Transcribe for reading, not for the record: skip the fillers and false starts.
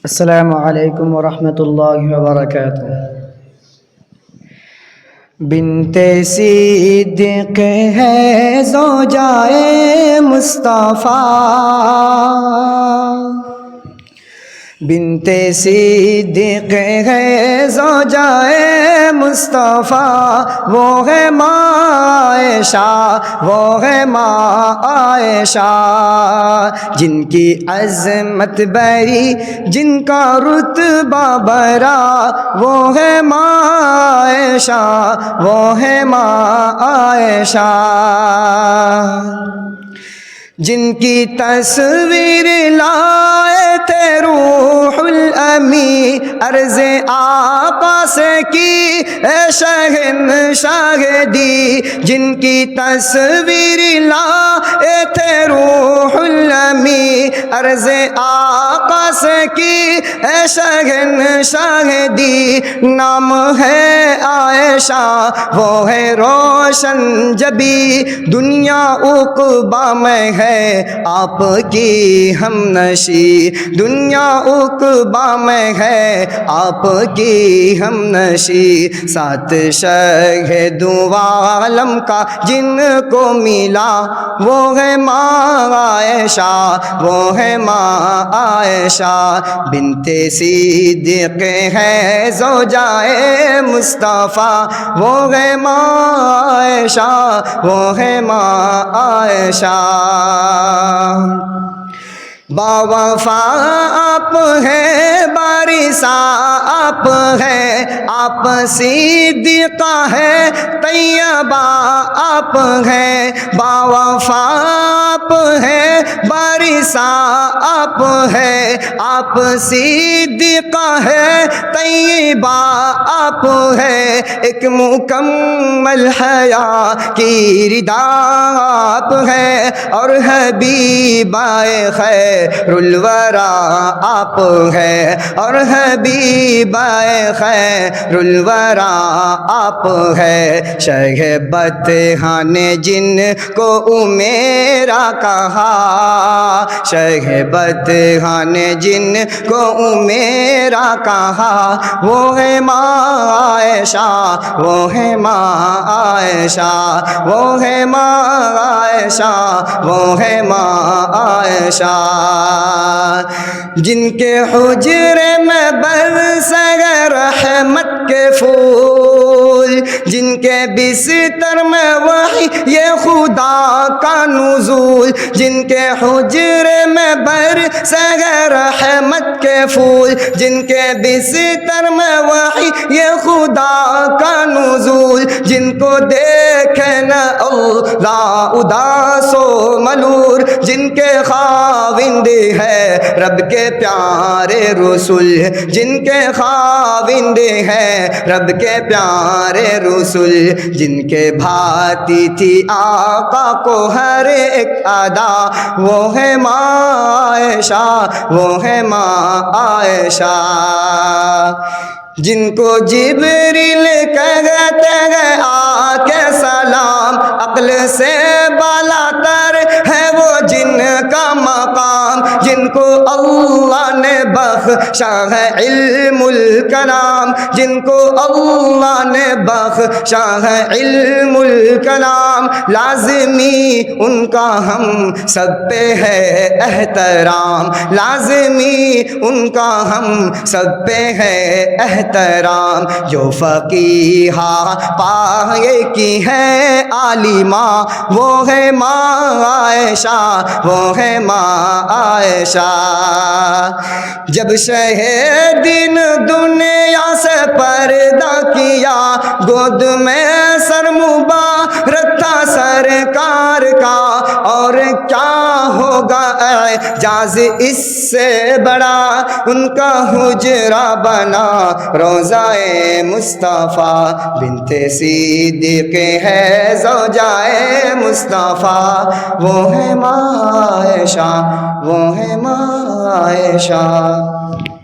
السلام علیکم ورحمۃ اللہ وبرکاتہ۔ بنت صدیق ہے زوجائے مصطفیٰ، بنت صدیق ہے زوجائے مصطفیٰ، وہ ہے ماں عائشہ، وہ ہے ماں عائشہ، جن کی عظمت بڑی، جن کا رتبہ بڑا، وہ ہے ماں عائشہ، وہ ہے ماں عائشہ، جن کی تصویر لائے تھے روح الامی، عرض آقا سے کی اے شہنشاہ دی، جن کی تصویر لائے تھے روح الامی، عرض آقا سے کی اے شہنشاہ دی، نام ہے عائشہ، وہ ہے روشن جبی، دنیا عقبہ میں ہے آپ کی ہم نشی، دنیا عقبہ میں ہے آپ کی ہم نشی، سات شہد عالم کا جن کو ملا، وہ ہے ماں عائشہ، وہ ہے ماں عائشہ، بنت صدیق ہے زوجائے مصطفیٰ، وہ ہے ماں عائشہ، وہ ہے ماں عائشہ، باوفا آپ ہے، بارثہ آپ ہے، آپ صدیقہ ہے، طیبہ آپ ہے، باوفا آپ ہے، بارثہ آپ ہے، آپ صدیقہ ہے، طیبہ آپ ہے، ایک مکمل حیا کی ردا آپ ہے، اور حبیبہ خیر الورا آپ ہے، اور حبیبہ خیر الورا آپ ہے، شہبت نے جن کو امیرا کہا، شہبت نے جن کو امیرا کہا، وہ ہے ماں عائشہ، وہ ہے ماں عائشہ، وہ ہے ماں عائشہ، وہ ہے ماں عائشہ، جن کے حجرے میں برسے رحمت کے پھول، جن کے بستر میں وحی یہ خدا کا نزول، جن کے حجرے میں برسے رحمت کے پھول، جن کے بستر میں وحی یہ خدا کا نزول، جن کو دیکھے نہ اللہ اداس و ملول، جن کے خاوند ہے رب کے پیارے رسول، جن کے خاوند ہے رب کے پیارے رسول، جن کے بھاتی تھی آقا کو ہر ایک ادا، وہ ہے ماں عائشہ، وہ ہے ماں عائشہ، جن کو جبریل کہتے ہیں آ کے سلام، عقل سے بالا تر ہے وہ جن کا مقام، جن کو اللہ نے بخشا ہے علم الکلام، جن کو اللہ نے بخشا ہے علم الکلام، لازمی ان کا ہم سب پہ ہے احترام، لازمی ان کا ہم سب پہ ہے احترام، جو فقیہہ پائے کی ہے عالمہ، وہ ہے ماں عائشہ، وہ ہے ماں عائشہ، جب شہید دنیا سے پردہ کیا، گود میں سر مبارک تھا سرکار کا، اور کیا ہوگا اعجاز اس سے بڑا، ان کا حجرہ بنا روضہ مصطفیٰ، بنت صدیق ہے زوجائے مصطفیٰ، وہ ہے ماں عائشہ، وہ ہے ماں عائشہ۔